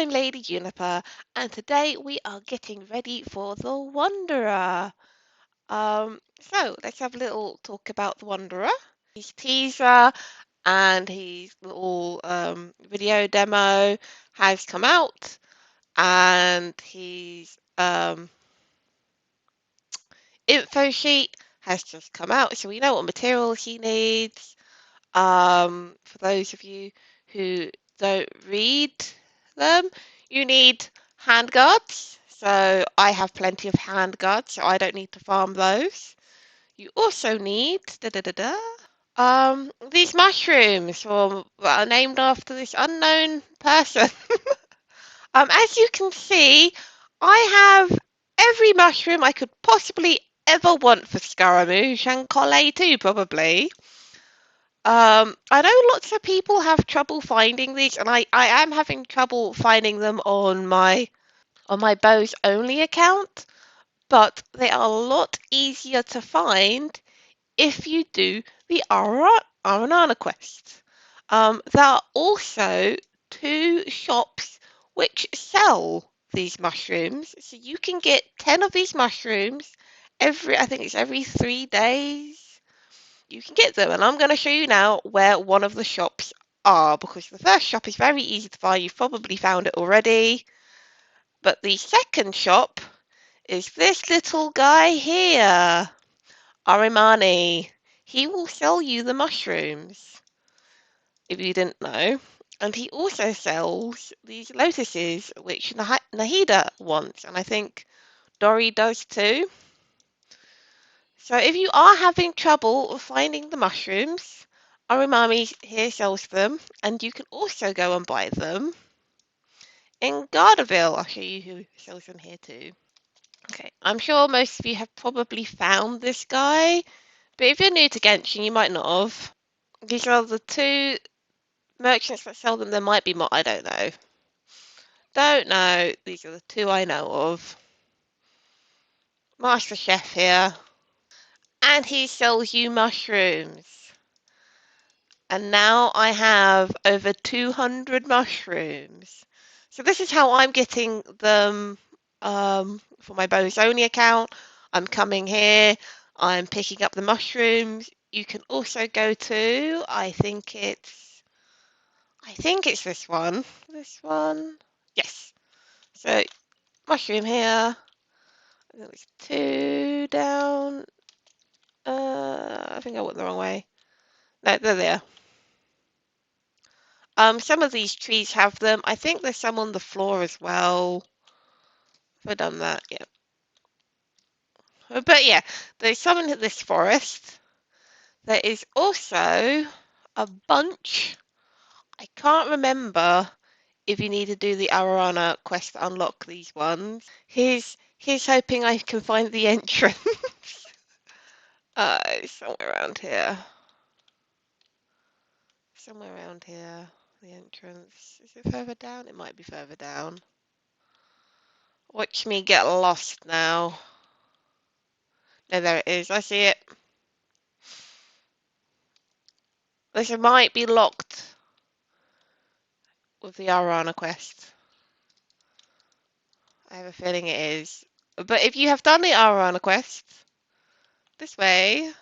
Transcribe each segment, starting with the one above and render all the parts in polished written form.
I'm Lady Juniper, and today we are getting ready for the Wanderer. So let's have a little talk about the Wanderer. His teaser and his little video demo has come out, and his info sheet has just come out, so we know what materials he needs. For those of you who don't read them, you need handguards. So I have plenty of handguards, so I don't need to farm those. You also need these mushrooms that are named after this unknown person. As you can see, I have every mushroom I could possibly ever want for Scaramouche and Collet too, probably. I know lots of people have trouble finding these, and I am having trouble finding them on my Bows Only account, but they are a lot easier to find if you do the Aranana quest. There are also two shops which sell these mushrooms, so you can get 10 of these mushrooms I think it's every 3 days. You can get them, and I'm going to show you now where one of the shops are, because the first shop is very easy to find. You've probably found it already, but the second shop is this little guy here, Arimani. He will sell you the mushrooms, if you didn't know, and he also sells these lotuses, which Nahida wants, and I think Dory does too. So if you are having trouble finding the mushrooms, Arimami here sells them, and you can also go and buy them in Garderville. I'll show you who sells them here too. Okay, I'm sure most of you have probably found this guy, but if you're new to Genshin, you might not have. These are the two merchants that sell them. There might be more, I don't know. Don't know. These are the two I know of. Master Chef here, and he sells you mushrooms. And now I have over 200 mushrooms. So this is how I'm getting them for my Bows Only account. I'm coming here, I'm picking up the mushrooms. You can also go to, I think it's this one. This one. Yes. So mushroom here. I think it's two down. I think I went the wrong way. No, they're there. Some of these trees have them. I think there's some on the floor as well. Have I done that? Yeah. But yeah, there's some in this forest. There is also a bunch. I can't remember if you need to do the Aurora quest to unlock these ones. Here's hoping I can find the entrance. It's somewhere around here. Somewhere around here. The entrance. Is it further down? It might be further down. Watch me get lost now. No, there it is. I see it. This might be locked with the Arana quest. I have a feeling it is. But if you have done the Arana quest, this way,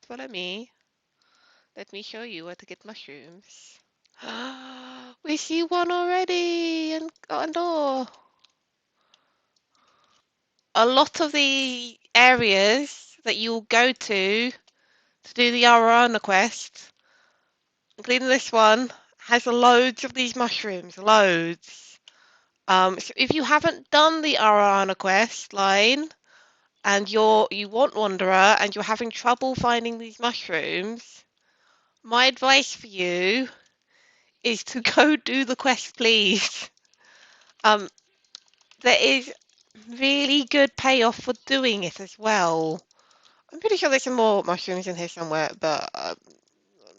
follow me. Let me show you where to get mushrooms. We see one already and got a door. A lot of the areas that you'll go to do the Arana quest, including this one, has loads of these mushrooms. Loads. So if you haven't done the Arana quest line and you want Wanderer and you're having trouble finding these mushrooms, my advice for you is to go do the quest, please. There is really good payoff for doing it as well. I'm pretty sure there's some more mushrooms in here somewhere, but I'm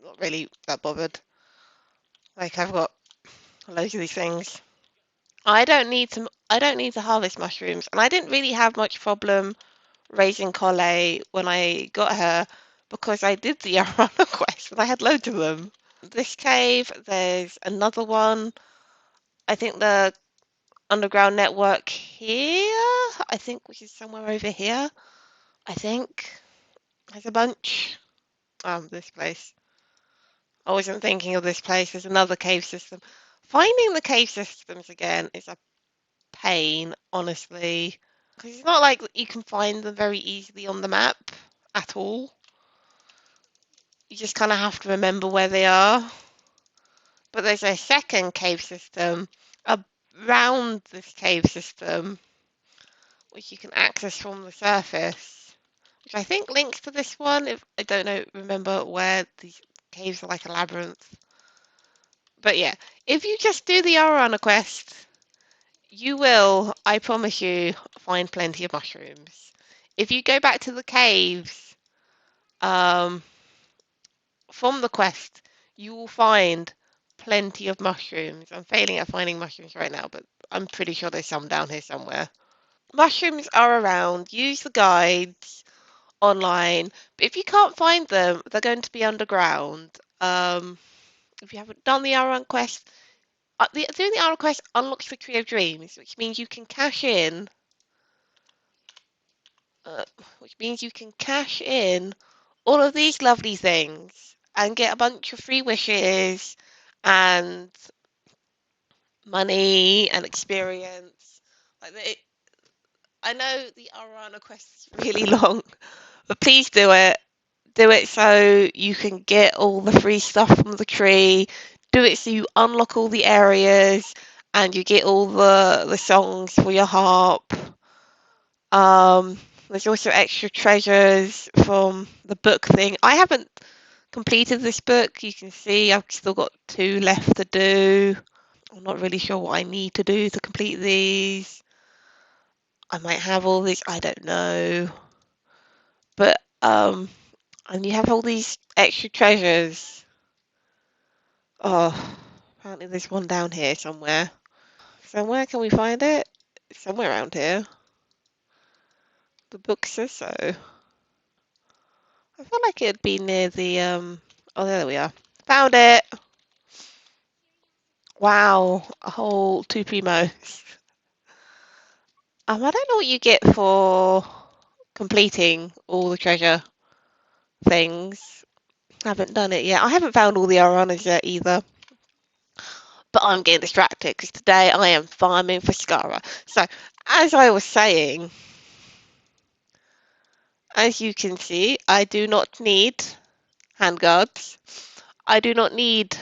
not really that bothered. Like, I've got loads of these things. I don't need to harvest mushrooms, and I didn't really have much problem raising Collet when I got her because I did the Arana quest and I had loads of them. This cave, there's another one. I think the underground network here, I think, which is somewhere over here, I think, has a bunch. This place. I wasn't thinking of this place. There's another cave system. Finding the cave systems again is a pain, honestly. Because it's not like you can find them very easily on the map at all. You just kind of have to remember where they are. But there's a second cave system around this cave system, which you can access from the surface, which I think links to this one. If I don't know, remember where these caves are like a labyrinth. But yeah, if you just do the Aurana quest, you will, I promise you, find plenty of mushrooms. If you go back to the caves, um, from the quest, you will find plenty of mushrooms. I'm failing at finding mushrooms right now, but I'm pretty sure there's some down here somewhere. Mushrooms are around. Use the guides online, but if you can't find them, they're going to be underground. If you haven't done the Aran quest, doing the Aran quest unlocks the Tree of Dreams, which means you can cash in. Uh, which means you can cash in all of these lovely things and get a bunch of free wishes and money and experience. Like I know the Arana quest is really long, but please do it. Do it so you can get all the free stuff from the tree. Do it so you unlock all the areas and you get all the songs for your harp. There's also extra treasures from the book thing. I haven't completed this book. You can see I've still got 2 left to do. I'm not really sure what I need to do to complete these. I might have all these, I don't know. But and you have all these extra treasures. Oh, apparently there's one down here somewhere. Somewhere, can we find it? Somewhere around here. The book says so. I feel like it'd be near the oh, there we are. Found it. Wow, a whole 2 primos. I don't know what you get for completing all the treasure things. I haven't done it yet. I haven't found all the Aranas yet either. But I'm getting distracted because today I am farming for Skara. So, as I was saying, as you can see, I do not need handguards. I do not need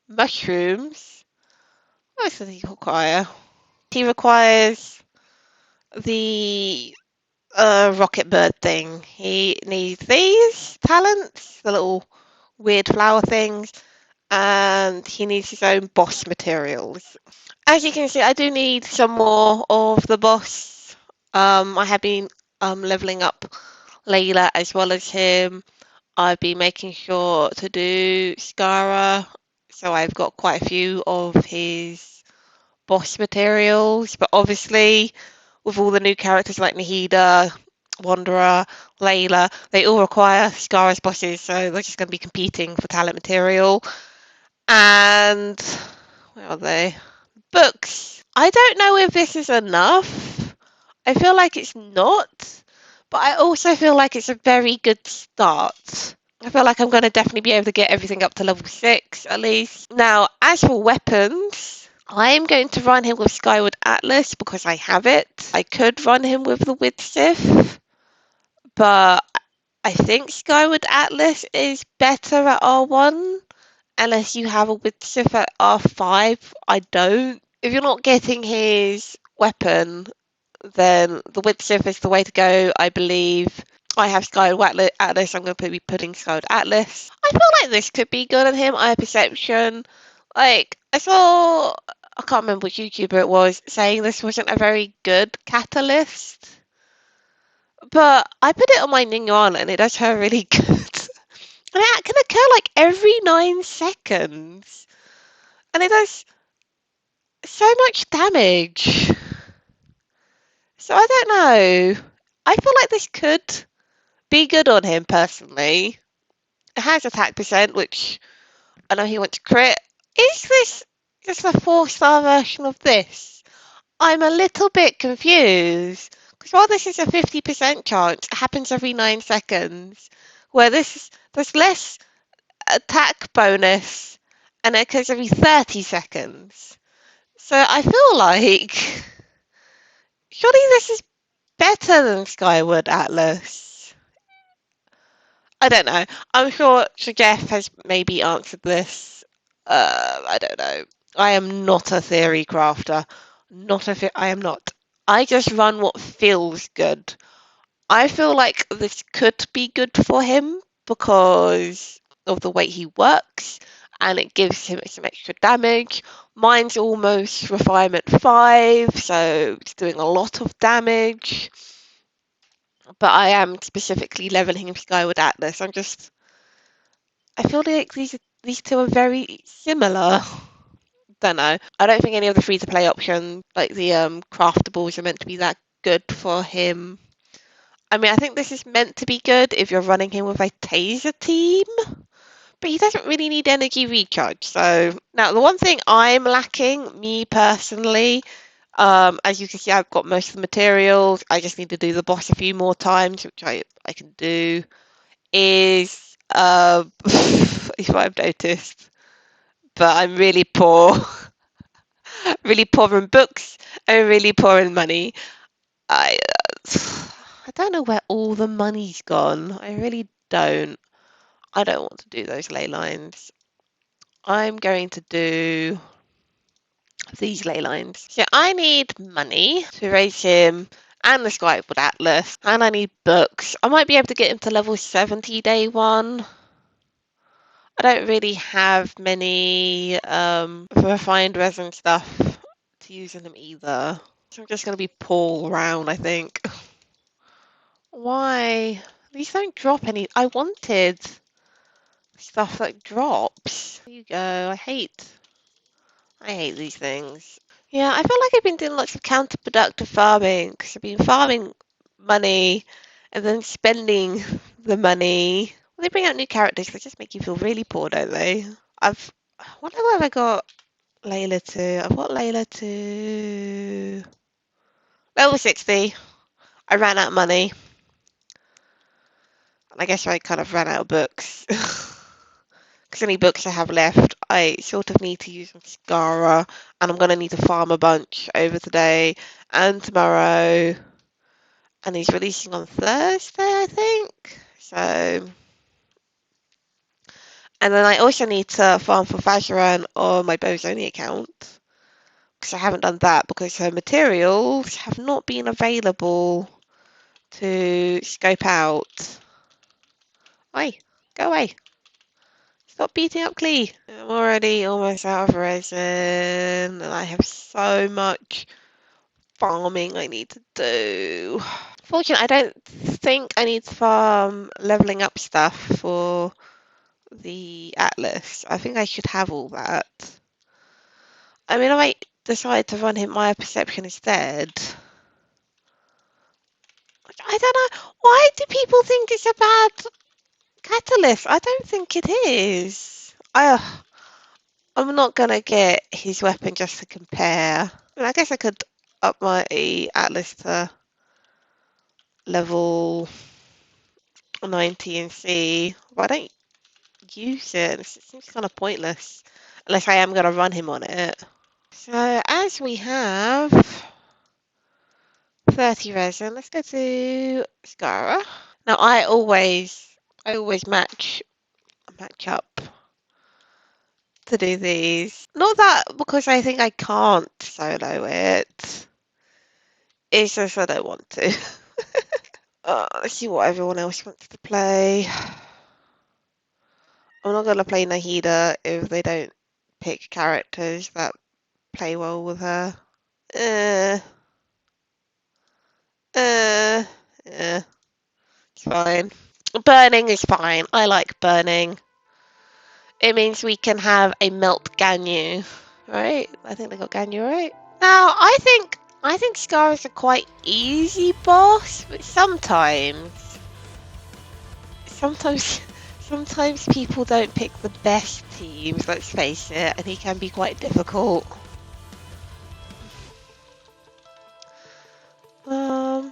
mushrooms. What does he require? He requires the rocket bird thing. He needs these talents, the little weird flower things, and he needs his own boss materials. As you can see, I do need some more of the boss. I have been leveling up Layla as well as him. I've been making sure to do Skara, so I've got quite a few of his boss materials. But obviously, with all the new characters like Nahida, Wanderer, Layla, they all require Skara's bosses, so they're just going to be competing for talent material. And where are they? Books. I don't know if this is enough. I feel like it's not, but I also feel like it's a very good start. I feel like I'm going to definitely be able to get everything up to level 6 at least. Now, as for weapons, I am going to run him with Skyward Atlas because I have it. I could run him with the Widsith, but I think Skyward Atlas is better at R1 unless you have a Widsith at R5. I don't. If you're not getting his weapon, then the Widsith is the way to go, I believe. I have Skyward Atlas, I'm going to be putting Skyward Atlas. I feel like this could be good on him. I have Perception. Like, I saw, I can't remember which YouTuber it was, saying this wasn't a very good catalyst. But I put it on my Ningguang and it does her really good. And it can occur like every 9 seconds. And it does so much damage. So I don't know. I feel like this could be good on him personally. It has attack percent, which I know he wants to crit. Is this? just a 4-star version of this? I'm a little bit confused. Because while this is a 50% chance, it happens every 9 seconds. Where there's less attack bonus and it occurs every 30 seconds. So I feel like surely this is better than Skyward Atlas. I don't know. I'm sure Jeff has maybe answered this. I don't know. I am not a theory crafter. I am not. I just run what feels good. I feel like this could be good for him because of the way he works and it gives him some extra damage. Mine's almost refinement 5, so it's doing a lot of damage. But I am specifically leveling him Skyward Atlas. I feel like these two are very similar. Don't know. I don't think any of the free to play options, like the craftables, are meant to be that good for him. I mean, I think this is meant to be good if you're running him with a taser team, but he doesn't really need energy recharge. So now the one thing I'm lacking, me personally, as you can see, I've got most of the materials. I just need to do the boss a few more times, which I can do. Is if I've noticed, but I'm really poor, really poor in books and really poor in money. I I don't know where all the money's gone. I really don't. I don't want to do those ley lines. I'm going to do these ley lines. So I need money to raise him and the Skyward Atlas, and I need books. I might be able to get him to level 70 day one. I don't really have many refined resin stuff to use in them either. So I'm just going to be poor round, I think. Why? These don't drop any. I wanted stuff that drops. There you go. I hate these things. Yeah, I feel like I've been doing lots of counterproductive farming because I've been farming money and then spending the money. When they bring out new characters, they just make you feel really poor, don't they? What level have I got Layla to? I've got Layla to level 60. I ran out of money. And I guess I kind of ran out of books. Because any books I have left, I sort of need to use mascara, and I'm going to need to farm a bunch over today and tomorrow. And he's releasing on Thursday, I think. So, and then I also need to farm for Vacheron on my Bozoni account. Because I haven't done that because her materials have not been available to scope out. Oi, go away. Stop beating up Klee. I'm already almost out of resin and I have so much farming I need to do. Fortunately, I don't think I need to farm leveling up stuff for the Atlas. I think I should have all that. I mean, I might decide to run him Maya Perception instead. I don't know. Why do people think it's a bad catalyst? I don't think it is. I'm not gonna get his weapon just to compare. I mean, I guess I could up my Atlas to level 90 and see, but I don't use it. It seems kind of pointless unless I am gonna run him on it. So as we have 30 resin, let's go to Skara. Now I always match up to do these. Not that because I think I can't solo it. It's just I don't want to. Let's see what everyone else wants to play. I'm not gonna play Nahida if they don't pick characters that play well with her. Uh, yeah, it's fine. Burning is fine. I like burning. It means we can have a melt Ganyu, right? I think they got Ganyu, right? Now, I think Scar is a quite easy boss, but sometimes Sometimes people don't pick the best teams, let's face it, and he can be quite difficult. But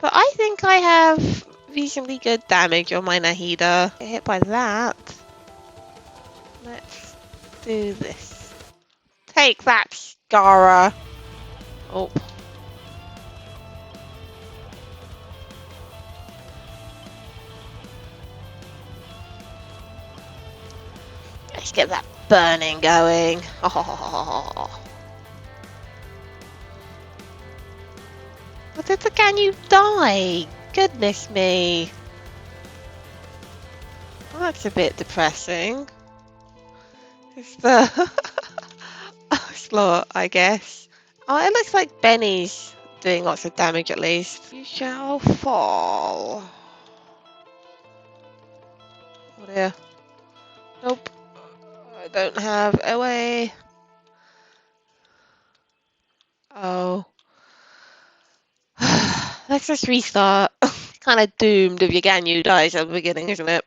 I think I have reasonably good damage on my Nahida. Get hit by that. Let's do this. Take that, Skara. Oh. Let's get that burning going. Oh. But can you die? Goodness me. Well, that's a bit depressing. It's the slot, I guess. Oh, it looks like Benny's doing lots of damage at least. You shall fall. Oh dear. Nope. I don't have a way. Oh. Let's just restart. Kind of doomed if your Ganyu dies at the beginning, isn't it?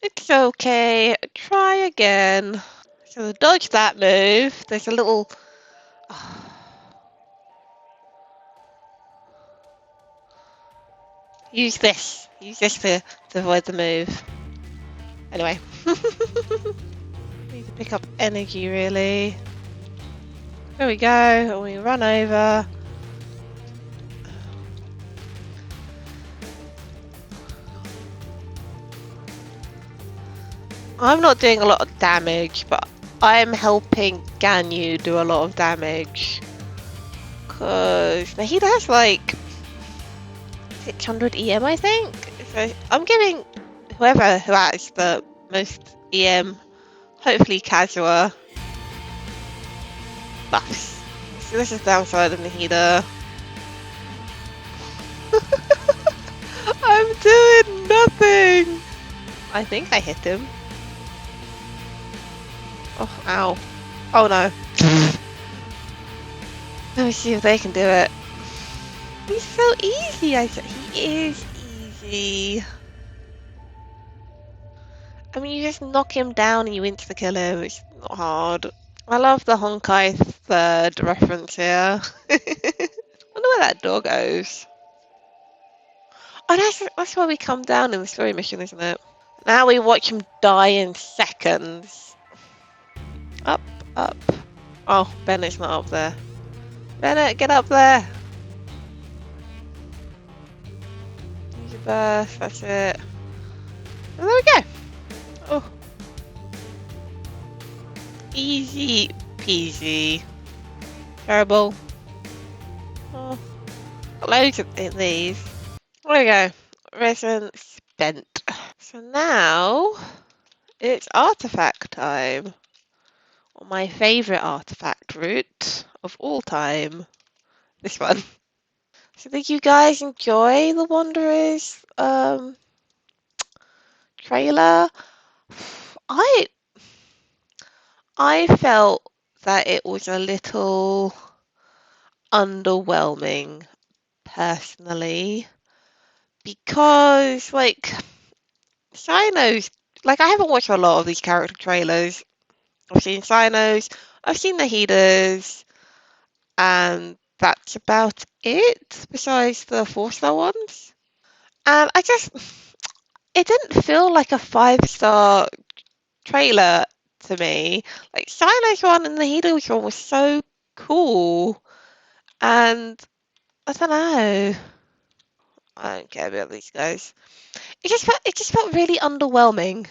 It's okay. Try again. So dodge that move. There's a little... Use this. Use this to avoid the move. Anyway. Need to pick up energy, really. There we go. And we run over. I'm not doing a lot of damage, but I'm helping Ganyu do a lot of damage. Because Nahida has like 600 EM, I think. So I'm giving whoever who has the most EM, hopefully Kazuha, buffs. So this is downside of Nahida. I'm doing nothing! I think I hit him. Oh, ow. Oh no. Let me see if they can do it. He's so easy, I said. He is easy. I mean, you just knock him down and you insta-kill him. It's not hard. I love the Honkai third reference here. I wonder where that door goes. Oh, that's where we come down in the story mission, isn't it? Now we watch him die in seconds. Up, up. Oh, Bennett's not up there. Bennett, get up there! Use your burst, that's it. And there we go! Oh. Easy peasy. Terrible. Oh. Loads of these. There we go. Resin spent. So now it's artifact time. Or my favourite artifact route of all time. This one. So did you guys enjoy the Wanderers trailer? I felt that it was a little underwhelming personally because like Shino's like I haven't watched a lot of these character trailers. I've seen Shino's, I've seen Nahida's, and that's about it besides the 4-star ones. And it didn't feel like a 5-star trailer to me. Like Shino's one and Nahida's one was so cool, and I don't know. I don't care about these guys. It just felt really underwhelming.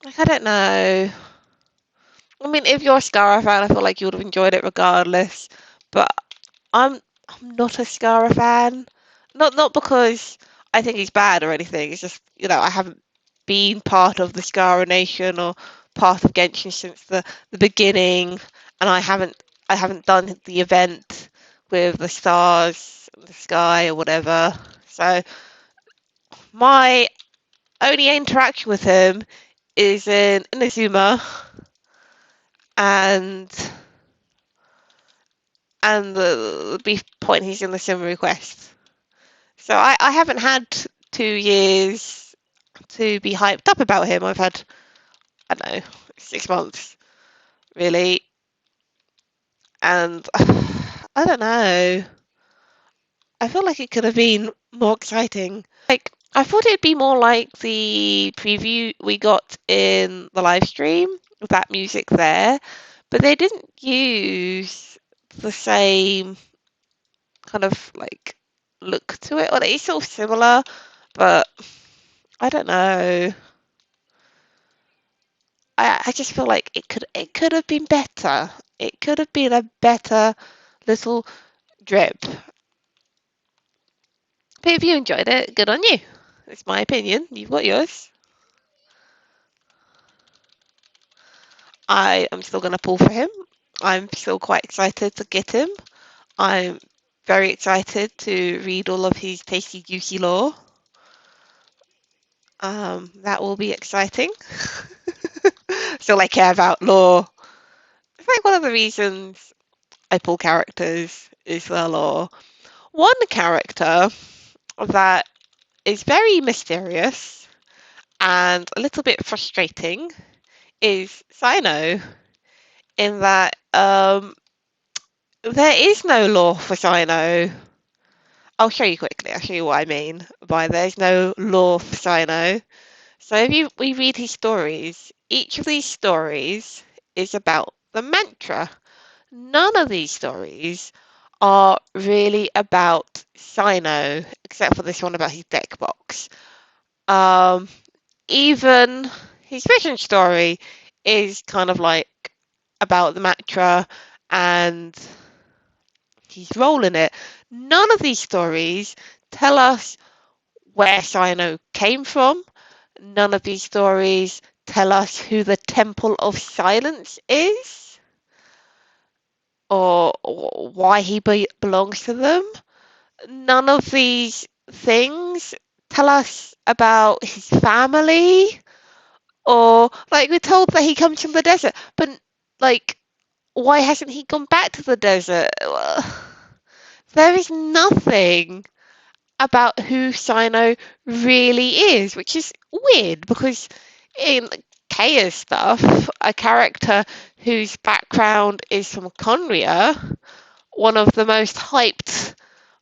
Like I don't know. I mean, if you're a Scara fan, I feel like you would have enjoyed it regardless. But I'm not a Scara fan. Not because I think he's bad or anything. It's just I haven't been part of the Scara Nation or part of Genshin since the beginning, and I haven't done the event with the stars, the sky, or whatever. So my only interaction with him is in Inazuma and the brief point he's in the Sim request. So I haven't had 2 years to be hyped up about him. I've had, I don't know, 6 months, really. And I don't know. I feel like it could have been more exciting. Like, I thought it'd be more like the preview we got in the live stream with that music there, but they didn't use the same kind of like look to it. Well, it's all similar, but I don't know. I just feel like it could have been better. It could have been a better little drip. But if you enjoyed it, good on you. It's my opinion. You've got yours. I am still going to pull for him. I'm still quite excited to get him. I'm very excited to read all of his tasty, juicy lore. That will be exciting. Still, I care about lore. It's like one of the reasons I pull characters is their lore. One character that is very mysterious and a little bit frustrating is Sino, in that there is no lore for Sino. I'll show you quickly. I'll show you what I mean by there's no lore for Sino. So if we read his stories, each of these stories is about the mantra. None of these stories are really about Sino, except for this one about his deck box. Even his vision story is kind of like about the mantra and his role in it. None of these stories tell us where Sino came from. None of these stories tell us who the Temple of Silence is or why he belongs to them. None of these things tell us about his family, or like we're told that he comes from the desert, but like why hasn't he gone back to the desert? There is nothing about who Sino really is, which is weird because in Kaya's stuff, a character whose background is from Conria, one of the most hyped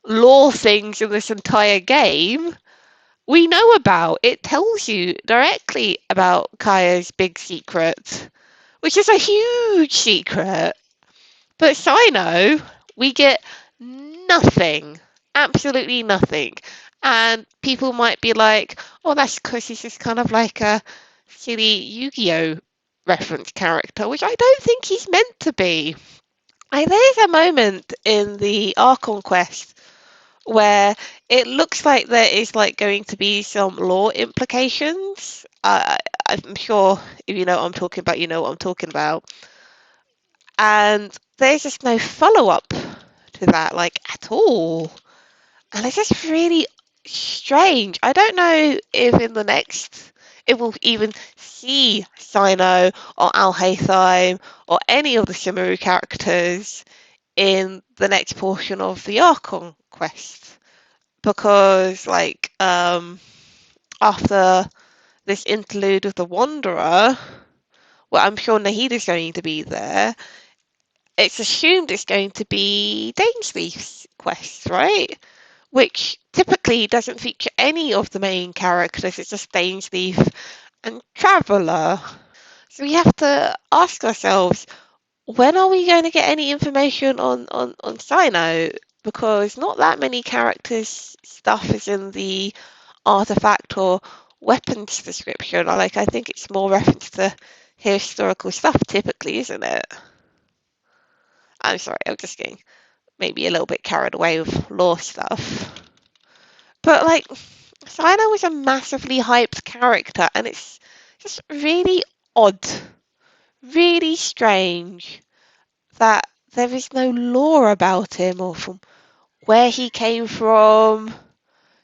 lore things in this entire game, we know about. It tells you directly about Kaya's big secret, which is a huge secret. But Sino, we get nothing, absolutely nothing. And people might be like, oh, that's because he's just kind of like a silly Yu-Gi-Oh reference character, which I don't think he's meant to be. There's a moment in the Archon quest where it looks like there is like going to be some law implications. I'm sure if you know what I'm talking about, you know what I'm talking about. And there's just no follow-up to that, like, at all. And it's just really strange. I don't know if in the next it will even see Sino or Al-Haytham or any of the Shimmeru characters in the next portion of the Archon quest. Because, like, after this interlude with the Wanderer, well, I'm sure Nahida's going to be there. It's assumed it's going to be Dainsleif's quest, right? Which typically doesn't feature any of the main characters. It's just Dainsleif and Traveller. So we have to ask ourselves, when are we going to get any information on Sino? Because not that many characters' stuff is in the artifact or weapons description. I think it's more reference to historical stuff typically, isn't it? I'm sorry, I'm just getting maybe a little bit carried away with lore stuff. But like, Sino was a massively hyped character, and it's just really odd, really strange that there is no lore about him or from where he came from,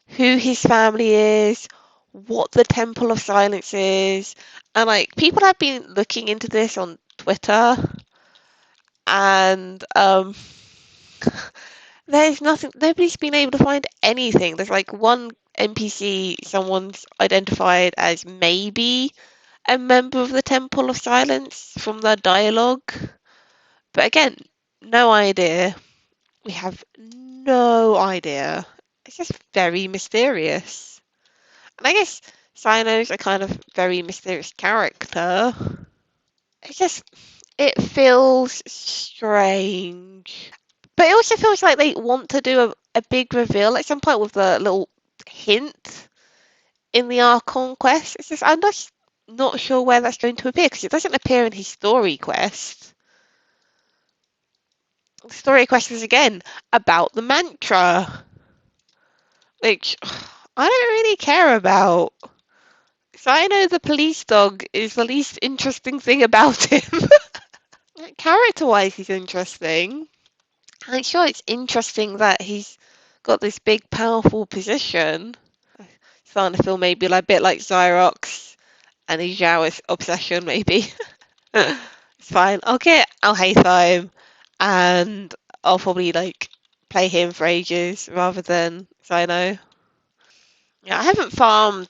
who his family is, what the Temple of Silence is. And like, people have been looking into this on Twitter, and there's nothing, nobody's been able to find anything. There's like one NPC someone's identified as maybe a member of the Temple of Silence from the dialogue. But again, no idea. We have no idea. It's just very mysterious. And I guess Cyno's a kind of very mysterious character. It just, it feels strange. But it also feels like they want to do a big reveal at some point with a little hint in the Archon quest. It's just, I'm just not sure where that's going to appear because it doesn't appear in his story quest. The story quest is again about the mantra, which I don't really care about. So I know the police dog is the least interesting thing about him. Character-wise, he's interesting. I'm sure it's interesting that he's got this big, powerful position. Starting to feel maybe like a bit like Xyrox and his Yaoist obsession, maybe. It's fine. I'll get Alhaithime and I'll probably like play him for ages rather than Cyno. Yeah, I haven't farmed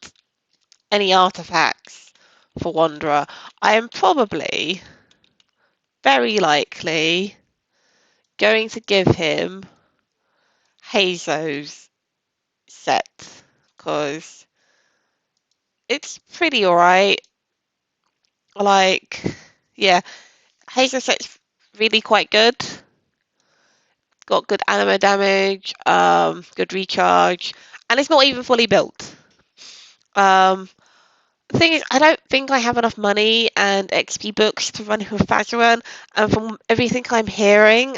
any artifacts for Wanderer. I am probably, very likely, going to give him Hazo's set because it's pretty alright. Like, yeah, Hazel set's really quite good. Got good anima damage, good recharge, and it's not even fully built. The thing is, I don't think I have enough money and XP books to run with Fazaran, and from everything I'm hearing,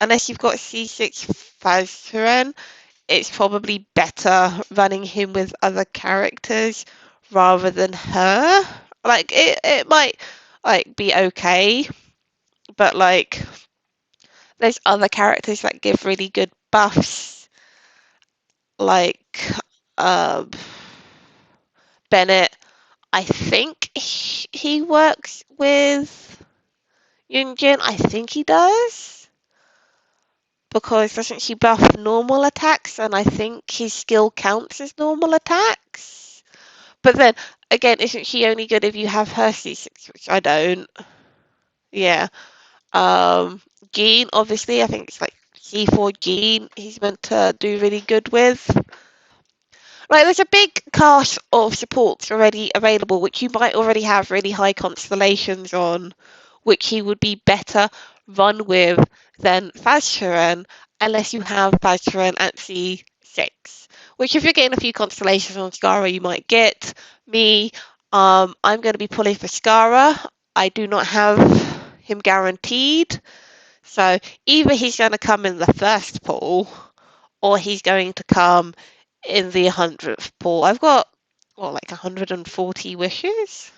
unless you've got C6 Fazaran, it's probably better running him with other characters rather than her. Like it might like be okay, but like there's other characters that give really good buffs, like um, Bennett. I think he works with Yunjin. I think he does because doesn't she buff normal attacks? And I think his skill counts as normal attacks. But then again, isn't she only good if you have her C6, which I don't? Yeah. Gene, obviously, I think it's like C4 Gene. He's meant to do really good with. Right, there's a big cast of supports already available, which you might already have really high constellations on, which he would be better run with than Fazchuran, unless you have Fazchuran at C6. Which, if you're getting a few constellations on Skara, you might get. Me, I'm going to be pulling for Skara. I do not have him guaranteed, so either he's going to come in the first pull, or he's going to come in the 100th pull. I've got, what, like 140 wishes?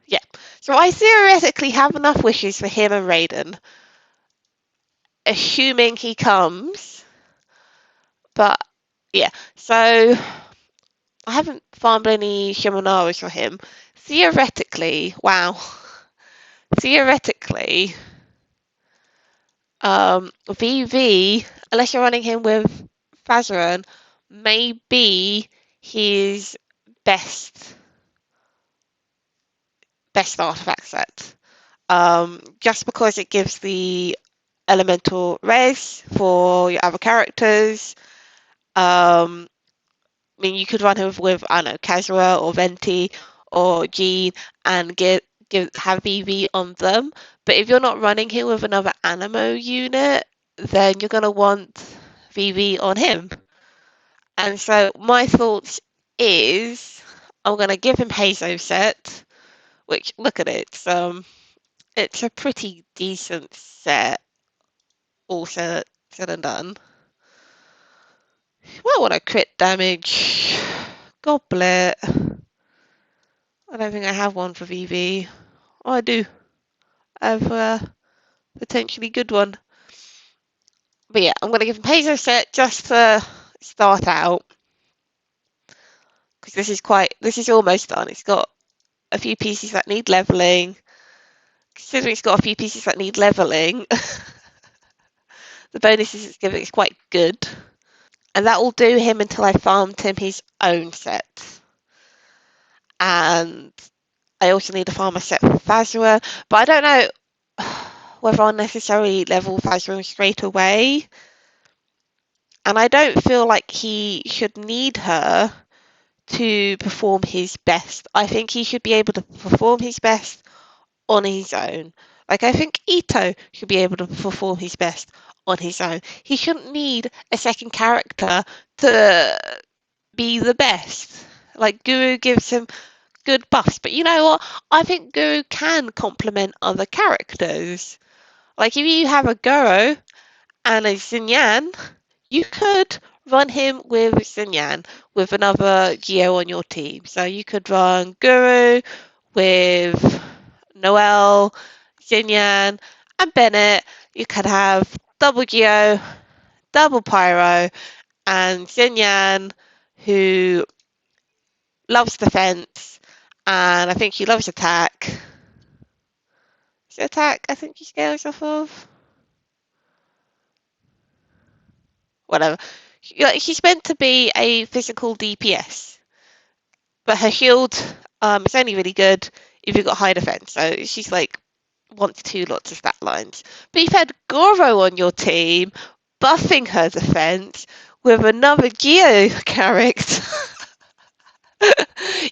Yeah. So I theoretically have enough wishes for him and Raiden, assuming he comes. But, yeah. So I haven't farmed any Shimonaras for him. Theoretically, wow. Theoretically, VV, unless you're running him with Fazaran, may be his best artifact set. Just because it gives the elemental res for your other characters. I mean, you could run him with I don't know, Kazura or Venti or Jean and have VV on them. But if you're not running him with another Animo unit, then you're gonna want VV on him. And so my thoughts is I'm gonna give him Hazo set, which look at it, it's a pretty decent set, all said and done. Might want to crit damage. Goblet. I don't think I have one for VV. Oh, I do. I have a potentially good one. But yeah, I'm going to give him Hazo set just to start out. Because this is almost done. It's got a few pieces that need leveling. Considering it's got a few pieces that need leveling, the bonuses it's giving is quite good. And that will do him until I farmed him his own set. And I also need to farm a set for Fazua, but I don't know whether I'll necessarily level Fazua straight away. And I don't feel like he should need her to perform his best. I think he should be able to perform his best on his own. Like, I think Ito should be able to perform his best on his own. He shouldn't need a second character to be the best. Like, Guru gives him good buffs, but you know what? I think Guru can complement other characters. Like, if you have a Goro and a Xinyan, you could run him with Xinyan with another Geo on your team. So you could run Guru with Noel, Xinyan, and Bennett. You could have double Geo, double Pyro, and Xinyan, who loves defense, and I think he loves attack. Is it attack? I think he scales off of. Whatever. She's meant to be a physical DPS, but her shield is only really good if you've got high defense. So she's like 1 to 2 lots of stat lines. But you've had Goro on your team, buffing her defense with another Geo character.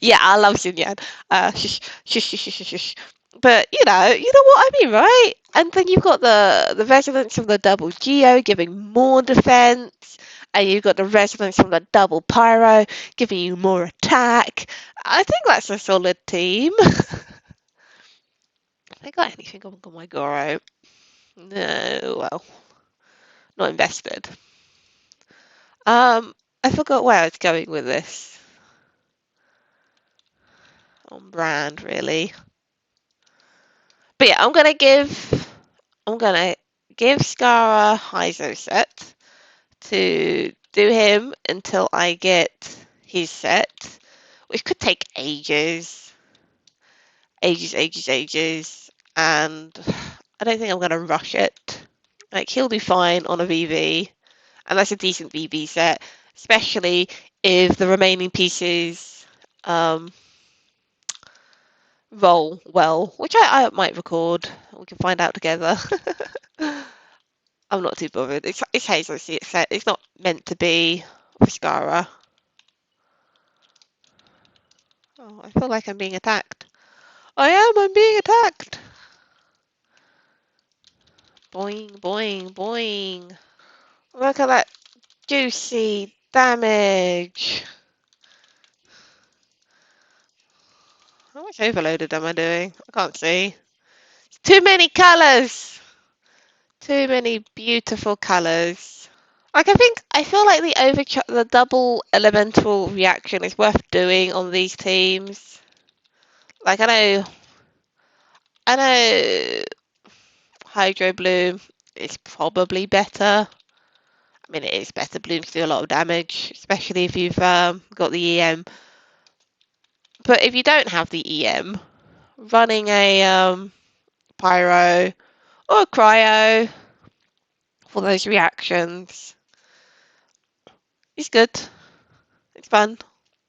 Yeah, I love Xinyan. Shush, shush, shush, shush, shush. But you know what I mean, right? And then you've got the resonance of the double Geo giving more defense, and you've got the resonance from the double Pyro giving you more attack. I think that's a solid team. Have I got anything on my Goro? No, well, not invested. I forgot where I was going with this. On brand, really. But yeah, I'm gonna give Skara Heizo set to do him until I get his set, which could take ages, and I don't think I'm gonna rush it. Like, he'll do fine on a VV, and that's a decent VV set, especially if the remaining pieces roll well, which I might record. We can find out together. I'm not too bothered. It's Hazel. See, it's not meant to be Viscara. Oh, I feel like I'm being attacked. I am. I'm being attacked. Boing, boing, boing. Look at that juicy damage. How much overloaded am I doing? I can't see. Too many colours. Too many beautiful colours. Like, I feel like the double elemental reaction is worth doing on these teams. Like, I know Hydro Bloom is probably better. I mean, it is better. Blooms do a lot of damage, especially if you've got the EM. But if you don't have the EM, running a Pyro or a Cryo for those reactions is good. It's fun.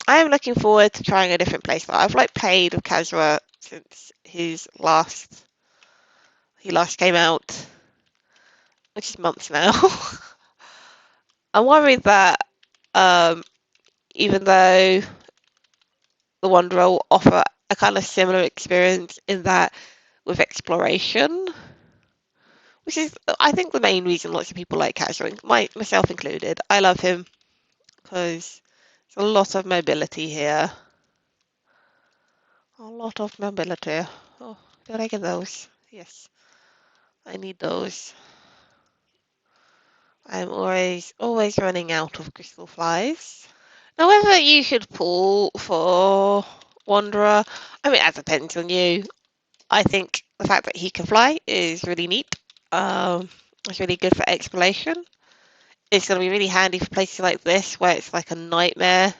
I am looking forward to trying a different playstyle. I've played with Kazra since he last came out, which is months now. I'm worried that even though the Wanderer will offer a kind of similar experience in that with exploration, which is, I think, the main reason lots of people like Kazra, myself included. I love him because there's a lot of mobility here. A lot of mobility. Oh, did I get those? Yes, I need those. I'm always running out of crystal flies. Now, whether you should pull for Wanderer, I mean, that depends on you. I think the fact that he can fly is really neat. It's really good for exploration. It's going to be really handy for places like this where it's like a nightmare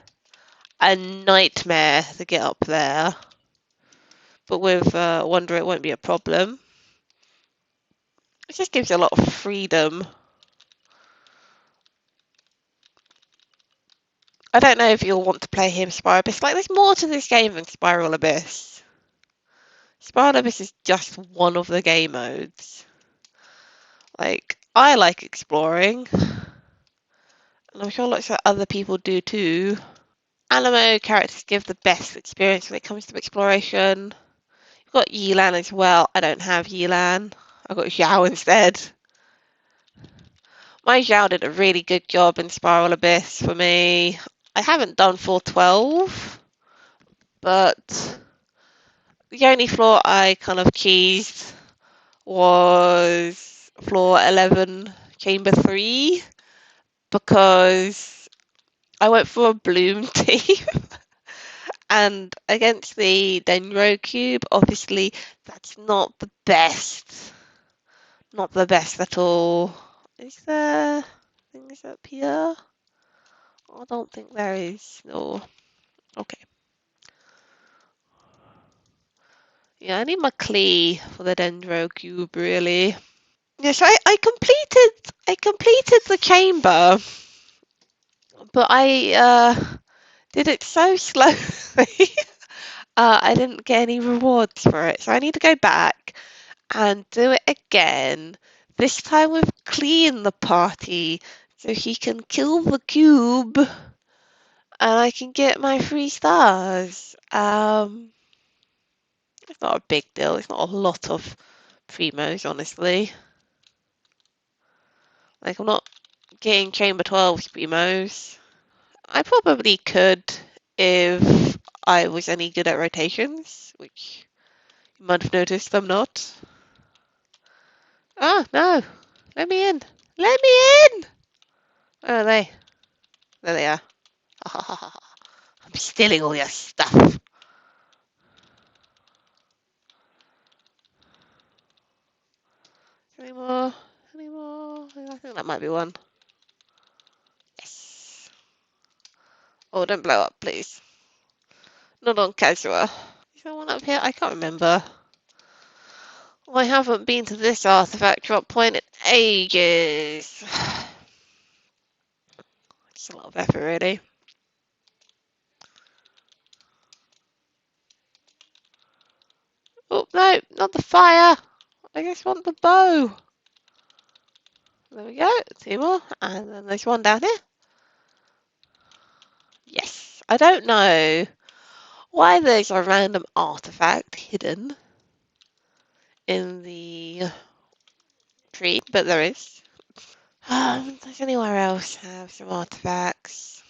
to get up there. But with Wanderer, it won't be a problem. It just gives you a lot of freedom. I don't know if you'll want to play him, Spiral Abyss. Like, there's more to this game than Spiral Abyss. Spiral Abyss is just one of the game modes. Like, I like exploring, and I'm sure lots of other people do too. Animo characters give the best experience when it comes to exploration. You've got Yilan as well. I don't have Yilan. I've got Xiao instead. My Xiao did a really good job in Spiral Abyss for me. I haven't done 412, but the only floor I kind of cheesed was floor 11, chamber 3, because I went for a bloom team. And against the Dendro cube, obviously, that's not the best. Not the best at all. Is there things up here? I don't think there is. No. Okay. Yeah, I need my Klee for the Dendro cube, really. Yes, I completed the chamber, but I did it so slowly. I didn't get any rewards for it, so I need to go back and do it again. This time with Klee in the party, so he can kill the cube, and I can get my 3 stars. It's not a big deal. It's not a lot of primos, honestly. Like, I'm not getting Chamber 12's primos. I probably could if I was any good at rotations, which you might have noticed I'm not. Oh, no. Let me in. Let me in! Where are they? There they are. I'm stealing all your stuff. Any more? Any more? I think that might be one. Yes. Oh, don't blow up, please. Not on casual. Is there one up here? I can't remember. Well, I haven't been to this artifact drop point in ages. It's a lot of effort, really. Oh, no, not the fire. I just want the bow. There we go. 2 more. And then there's one down here. Yes. I don't know why there's a random artifact hidden in the tree, but there is. Does anywhere else have some artifacts?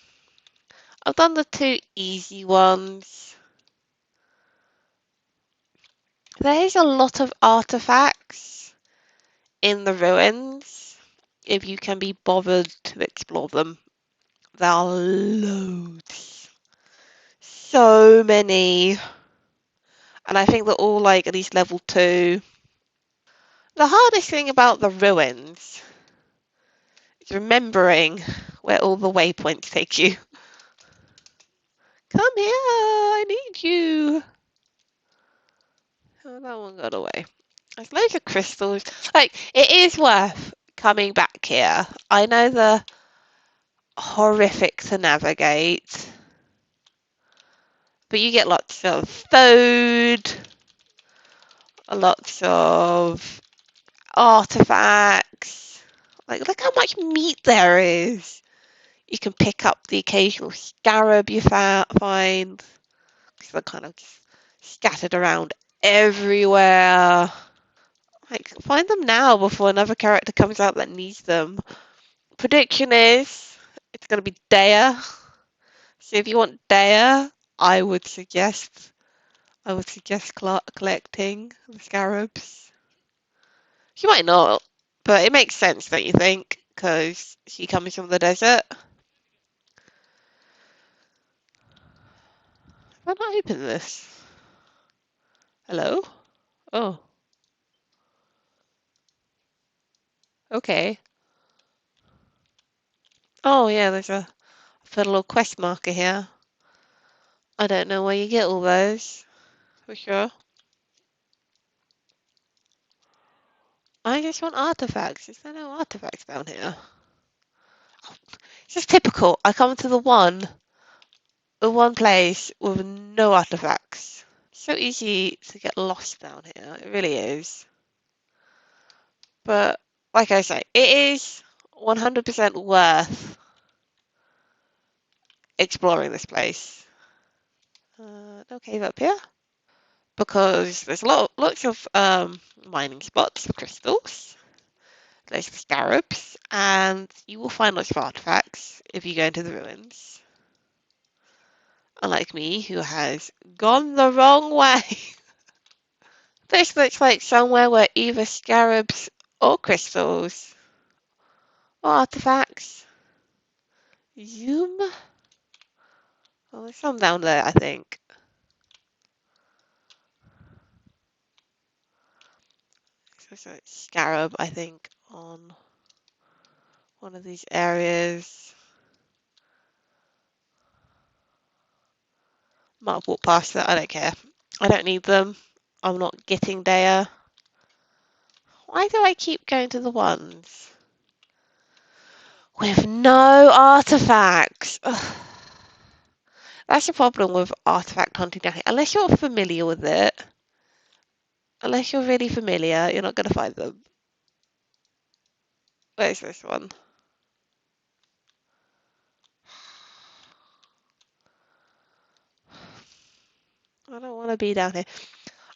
I've done the 2 easy ones. There is a lot of artifacts in the ruins if you can be bothered to explore them. There are loads. So many. And I think they're all like at least level 2. The hardest thing about the ruins is remembering where all the waypoints take you. Come here, I need you. Oh, that one got away. There's loads of crystals. Like, it is worth coming back here. I know they're horrific to navigate, but you get lots of food, lots of artifacts. Like, look how much meat there is. You can pick up the occasional scarab you find, because they're kind of scattered around everywhere. Like, find them now before another character comes out that needs them. Prediction is it's going to be Daya. So if you want Daya, I would suggest collecting the scarabs. She might not, but it makes sense, don't you think? Because she comes from the desert. Why not open this? Hello? Oh, okay. Oh yeah, there's a put a little quest marker here. I don't know where you get all those, for sure. I just want artifacts. Is there no artifacts down here? It's just typical. I come to the one the one place with no artifacts. So easy to get lost down here. It really is. But like I say, it is 100% worth exploring this place. No cave up here because there's lots of mining spots for crystals. There's scarabs, and you will find lots of artifacts if you go into the ruins. Unlike me, who has gone the wrong way. This looks like somewhere where either scarabs or crystals or artifacts. Zoom. Oh, there's some down there, I think. There's a scarab, I think, on one of these areas. Might have walked past that. I don't care. I don't need them. I'm not getting there. Why do I keep going to the ones with no artifacts? Ugh. That's the problem with artifact hunting down here. Unless you're familiar with it, unless you're really familiar, you're not going to find them. Where's this one? I don't want to be down here.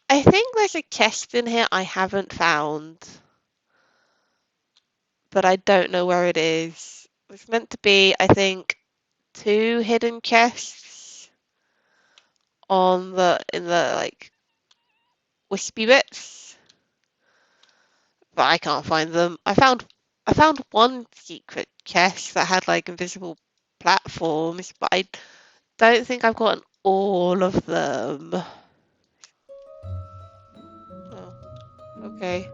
I think there's a chest in here I haven't found, but I don't know where it is. It's meant to be, I think, 2 hidden chests in the like wispy bits, but I can't find them. I found one secret chest that had like invisible platforms, but I don't think I've gotten all of them. Oh, okay.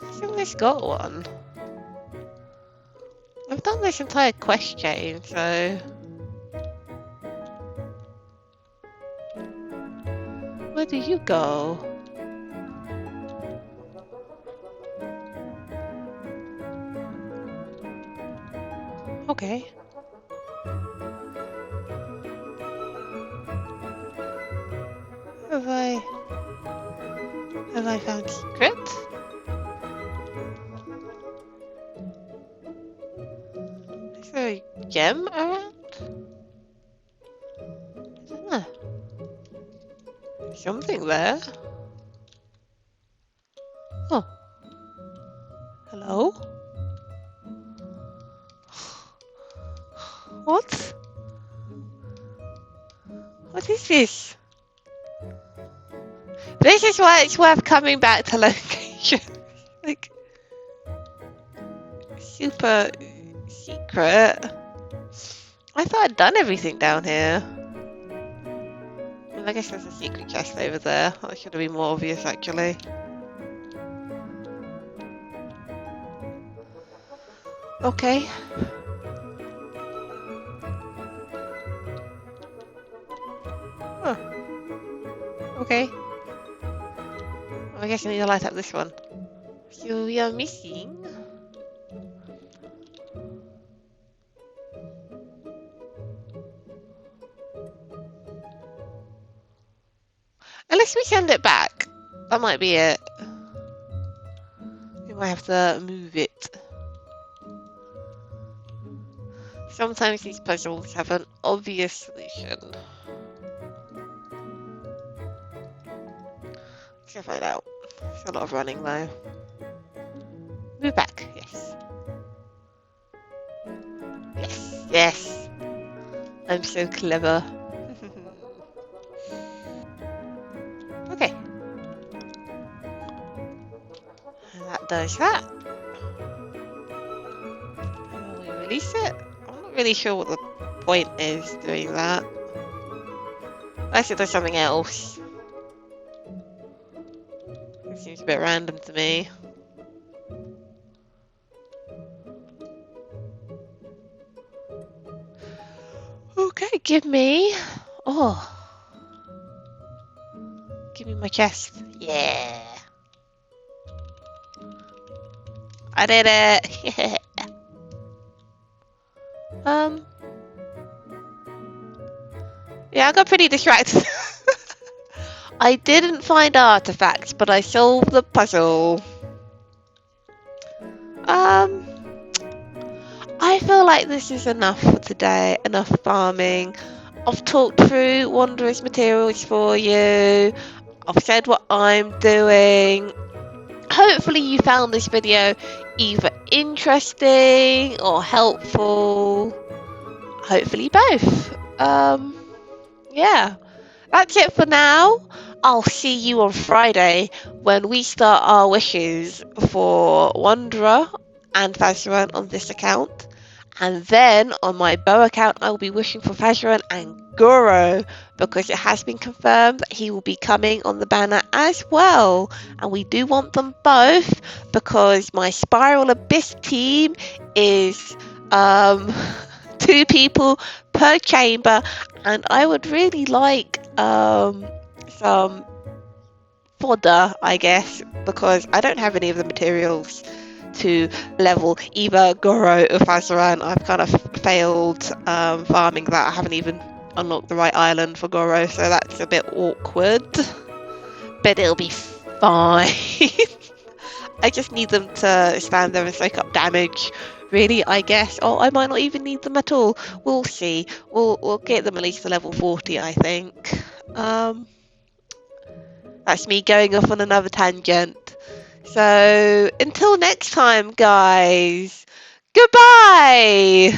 I think this got one. I've done this entire quest chain, so where do you go? Okay. Have I found secret? Is there a gem around? I don't know. Something there. Oh, hello? What? What is this? This is why it's worth coming back to location. Like, super secret. I thought I'd done everything down here. Well, I guess there's a secret chest over there. That should have been more obvious, actually. Okay. Huh. Okay. Well, I guess I need to light up this one. So we are missing... Unless we send it back. That might be it. We might have to move it. Sometimes these puzzles have an obvious solution. Let's find out. There's a lot of running though. Move back, yes. Yes, yes. I'm so clever. Okay. And that does that. And we release it. I'm not really sure what the point is doing that. Unless it does something else. It seems a bit random to me. Okay, give me... Oh. Give me my chest. Yeah. I did it. um, yeah, I got pretty distracted. I didn't find artifacts, but I solved the puzzle. Um, I feel like this is enough for today. Enough farming. I've talked through wondrous materials for you. I've said what I'm doing. Hopefully you found this video either interesting or helpful. Hopefully both. Yeah. That's it for now. I'll see you on Friday when we start our wishes for Wanderer and Vazaran on this account. And then on my bow account, I will be wishing for Vazaran and Goro because it has been confirmed that he will be coming on the banner as well. And we do want them both because my Spiral Abyss team is 2 people per chamber, and I would really like some fodder, I guess, because I don't have any of the materials to level either Goro or Fazaran. I've kind of failed farming that. I haven't even unlocked the right island for Goro, so that's a bit awkward. But it'll be fine. I just need them to stand there and soak up damage, really, I guess. Or I might not even need them at all. We'll see. We'll get them at least to level 40, I think. That's me going off on another tangent. So, until next time, guys, goodbye!